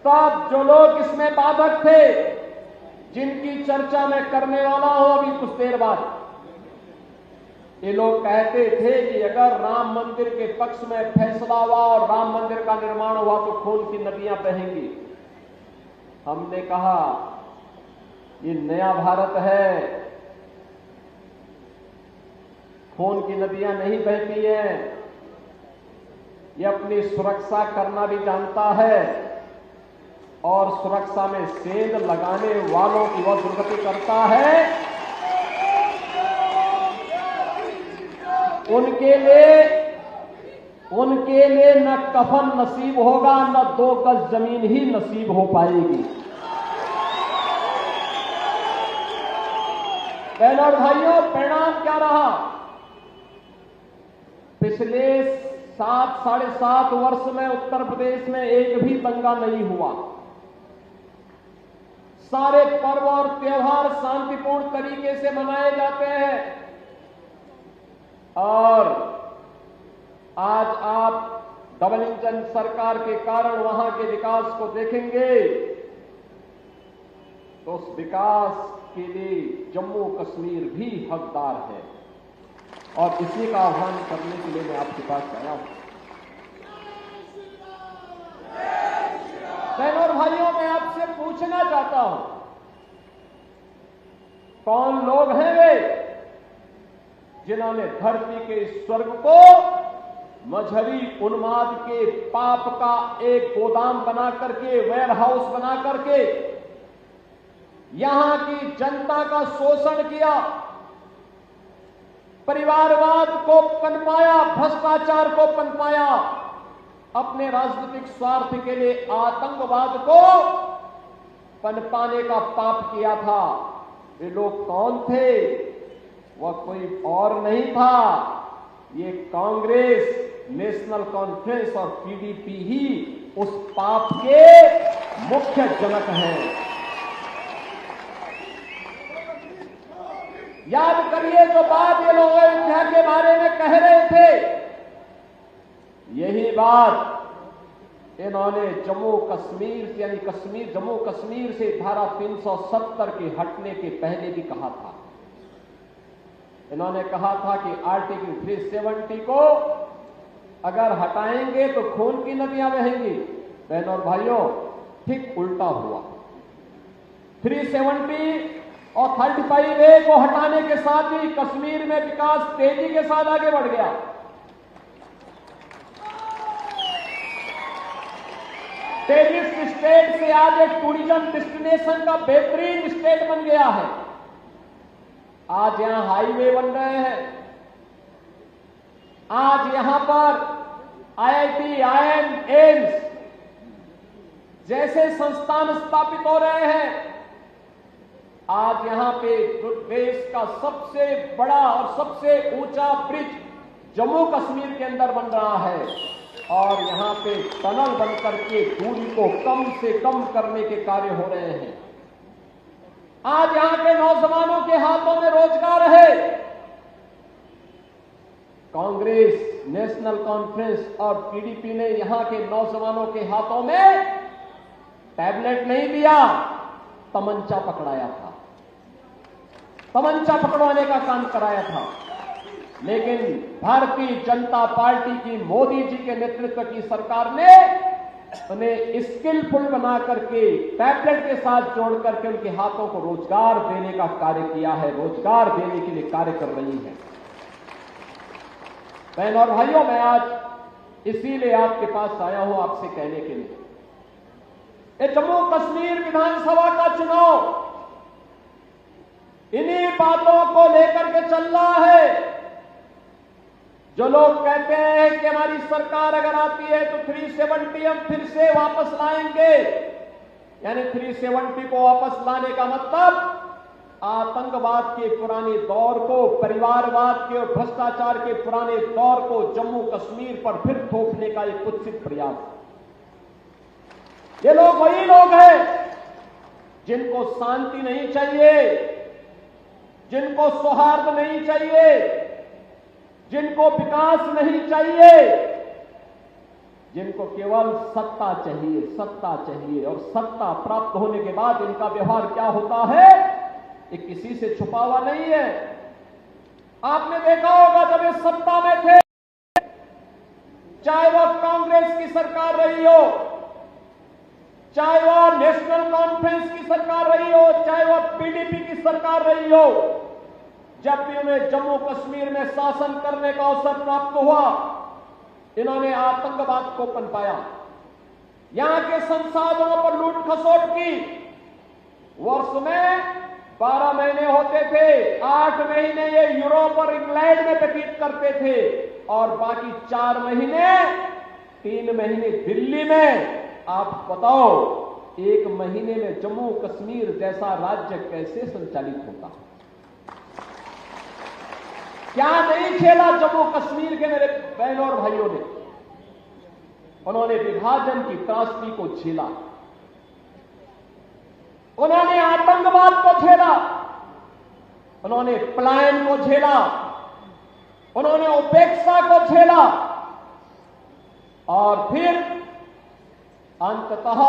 तो अब जो लोग इसमें बाधक थे, जिनकी चर्चा मैं करने वाला हूं अभी कुछ देर बाद, ये लोग कहते थे कि अगर राम मंदिर के पक्ष में फैसला हुआ और राम मंदिर का निर्माण हुआ तो खून की नदियां बहेंगी। हमने कहा ये नया भारत है, खून की नदियां नहीं बहती हैं। ये अपनी सुरक्षा करना भी जानता है और सुरक्षा में सेंध लगाने वालों की वह दुर्गति करता है। उनके लिए न कफन नसीब होगा, न 2 गज जमीन ही नसीब हो पाएगी। बहनों और भाइयों, परिणाम क्या रहा? पिछले 7-7.5 वर्ष में उत्तर प्रदेश में एक भी दंगा नहीं हुआ। सारे पर्व और त्योहार शांतिपूर्ण तरीके से मनाए जाते हैं और आज आप डबल इंजन सरकार के कारण वहां के विकास को देखेंगे तो उस विकास के लिए जम्मू कश्मीर भी हकदार है और इसी का आह्वान करने के लिए मैं आपके पास आया हूं। बहनों और भाइयों, मैं आपसे पूछना चाहता हूं, कौन लोग हैं वे जिन्होंने धरती के स्वर्ग को मजहबी उन्माद के पाप का एक गोदाम बना करके, वेयर हाउस बना करके यहां की जनता का शोषण किया, परिवारवाद को पनपाया, भ्रष्टाचार को पनपाया, अपने राजनीतिक स्वार्थ के लिए आतंकवाद को पनपाने का पाप किया था। वे लोग कौन थे? वह कोई और नहीं था, ये कांग्रेस, नेशनल कॉन्फ्रेंस और पीडीपी ही उस पाप के मुख्य जनक हैं। याद करिए जो बात ये लोग अयोध्या के बारे में कह रहे थे, यही बात इन्होंने जम्मू कश्मीर यानी जम्मू कश्मीर से धारा 370 के हटने के पहले भी कहा था। इन्होंने कहा था कि आर्टिकल 370 को अगर हटाएंगे तो खून की नदियां बहेंगी। बहनों और भाइयों, ठीक उल्टा हुआ। 370 और 35A को हटाने के साथ ही कश्मीर में विकास तेजी के साथ आगे बढ़ गया। टेररिस्ट स्टेट से आज एक टूरिज्म डेस्टिनेशन का बेहतरीन स्टेट बन गया है। आज यहां हाईवे बन रहे हैं, आज यहां पर IIT, IIM, एम्स जैसे संस्थान स्थापित हो रहे हैं। आज यहां पे देश का सबसे बड़ा और सबसे ऊंचा ब्रिज जम्मू कश्मीर के अंदर बन रहा है और यहां पे टनल बनकर के दूरी को कम से कम करने के कार्य हो रहे हैं। आज यहां के नौजवानों के हाथों में रोजगार है। कांग्रेस, नेशनल कॉन्फ्रेंस और पीडीपी ने यहां के नौजवानों के हाथों में टैबलेट नहीं दिया, तमंचा पकड़ाया था, तमंचा पकड़वाने का काम कराया था। लेकिन भारतीय जनता पार्टी की, मोदी जी के नेतृत्व की सरकार ने उन्हें स्किलफुल बना करके टैबलेट के साथ जोड़ करके उनके हाथों को रोजगार देने का कार्य किया है, रोजगार देने के लिए कार्य कर रही है। बहनों और भाइयों, मैं आज इसीलिए आपके पास आया हूं आपसे कहने के लिए, ये जम्मू कश्मीर विधानसभा का चुनाव इन्हीं बातों को लेकर के चल रहा है। जो लोग कहते हैं कि हमारी सरकार अगर आती है तो 370 हम फिर से वापस लाएंगे, यानी 370 को वापस लाने का मतलब आतंकवाद के पुराने दौर को, परिवारवाद के और भ्रष्टाचार के पुराने दौर को जम्मू कश्मीर पर फिर थोपने का एक कुत्सित प्रयास। ये लोग वही लोग हैं जिनको शांति नहीं चाहिए, जिनको सौहार्द नहीं चाहिए, जिनको विकास नहीं चाहिए, जिनको केवल सत्ता चाहिए, सत्ता चाहिए, और सत्ता प्राप्त होने के बाद इनका व्यवहार क्या होता है ये किसी से छुपा हुआ नहीं है। आपने देखा होगा जब ये सत्ता में थे, चाहे वह कांग्रेस की सरकार रही हो, चाहे वह नेशनल कॉन्फ्रेंस की सरकार रही हो, चाहे वह पीडीपी की सरकार रही हो, जब भी उन्हें जम्मू कश्मीर में शासन करने का अवसर प्राप्त हुआ, इन्होंने आतंकवाद को पनपाया, यहां के संसाधनों पर लूट खसोट की। वर्ष में 12 महीने होते थे, 8 महीने ये यूरोप और इंग्लैंड में व्यतीत करते थे और बाकी 4 महीने, 3 महीने दिल्ली में। आप बताओ 1 महीने में जम्मू कश्मीर जैसा राज्य कैसे संचालित होता? क्या नहीं खेला जम्मू कश्मीर के मेरे बहनों और भाइयों ने? उन्होंने विभाजन की त्रासदी को झेला, उन्होंने आतंकवाद को झेला, उन्होंने पलायन को झेला, उन्होंने उपेक्षा को झेला और फिर अंततः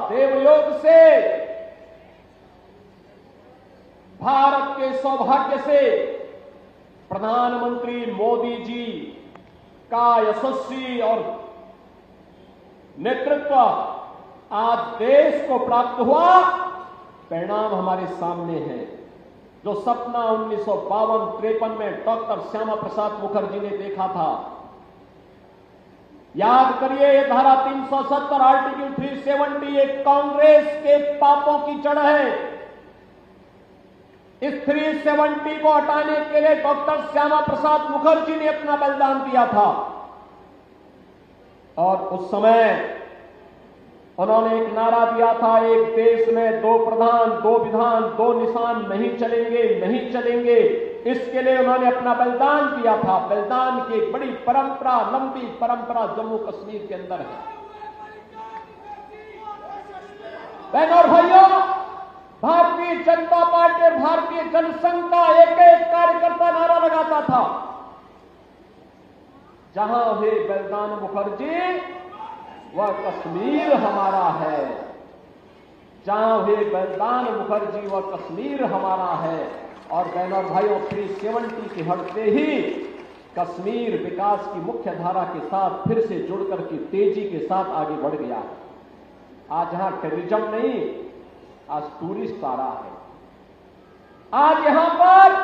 देवयोग से, भारत के सौभाग्य से प्रधानमंत्री मोदी जी का यशस्वी और नेतृत्व आज देश को प्राप्त हुआ। परिणाम हमारे सामने है। जो सपना 1952-53 में डॉक्टर श्यामा प्रसाद मुखर्जी ने देखा था, याद करिए, ये धारा 370 आर्टिकल 370 एक कांग्रेस के पापों की जड़ है। इस 370 को हटाने के लिए डॉक्टर श्यामा प्रसाद मुखर्जी ने अपना बलिदान दिया था और उस समय उन्होंने एक नारा दिया था, एक देश में 2 प्रधान, 2 विधान, 2 निशान नहीं चलेंगे, नहीं चलेंगे। इसके लिए उन्होंने अपना बलिदान दिया था। बलिदान की एक बड़ी परंपरा, लंबी परंपरा जम्मू कश्मीर के अंदर है। बहनों और भाइयों, भारतीय जनता पार्टी और भारतीय जनसंघ का एक कार्यकर्ता नारा लगाता था, जहां हुए बलिदान मुखर्जी वह कश्मीर हमारा है, जहां हुए बलिदान मुखर्जी वह कश्मीर हमारा है। और बहनों और भाइयों, 370 के हटते ही कश्मीर विकास की मुख्य धारा के साथ फिर से जुड़कर के तेजी के साथ आगे बढ़ गया है। आज यहां टूरिज्म नहीं, आज टूरिस्ट आ रहा है। आज यहां पर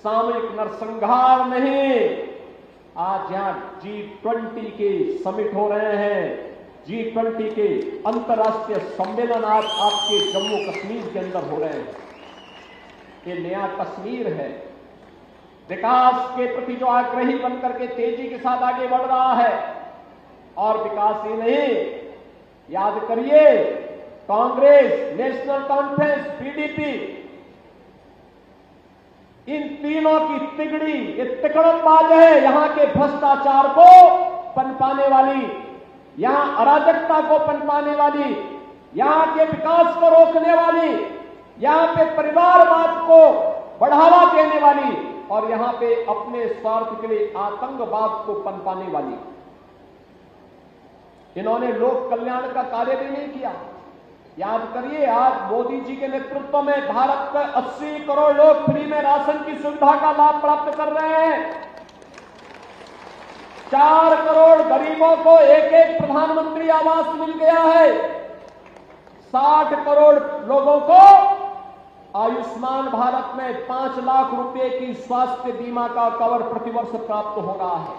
सामूहिक नरसंहार नहीं, आज यहां G20 के समिट हो रहे हैं। G20 के अंतर्राष्ट्रीय सम्मेलन आज आपके जम्मू कश्मीर के अंदर हो रहे हैं। ये नया कश्मीर है, विकास के प्रति जो आग्रही बनकर के तेजी के साथ आगे बढ़ रहा है। और विकास ही नहीं, याद करिए, कांग्रेस, नेशनल कॉन्फ्रेंस, पीडीपी, इन तीनों की तिगड़ी, ये तिकड़मबाज है। यहां के भ्रष्टाचार को पनपाने वाली, यहां अराजकता को पनपाने वाली, यहां के विकास को रोकने वाली, यहां पे परिवारवाद को बढ़ावा देने वाली और यहां पे अपने स्वार्थ के लिए आतंकवाद को पनपाने वाली। इन्होंने लोक कल्याण का कार्य भी नहीं किया। याद करिए, आज मोदी जी के नेतृत्व में भारत के 80 करोड़ लोग फ्री में राशन की सुविधा का लाभ प्राप्त कर रहे हैं। 4 करोड़ गरीबों को एक प्रधानमंत्री आवास मिल गया है। 60 करोड़ लोगों को आयुष्मान भारत में 5 लाख रुपए की स्वास्थ्य बीमा का कवर प्रतिवर्ष प्राप्त हो रहा है।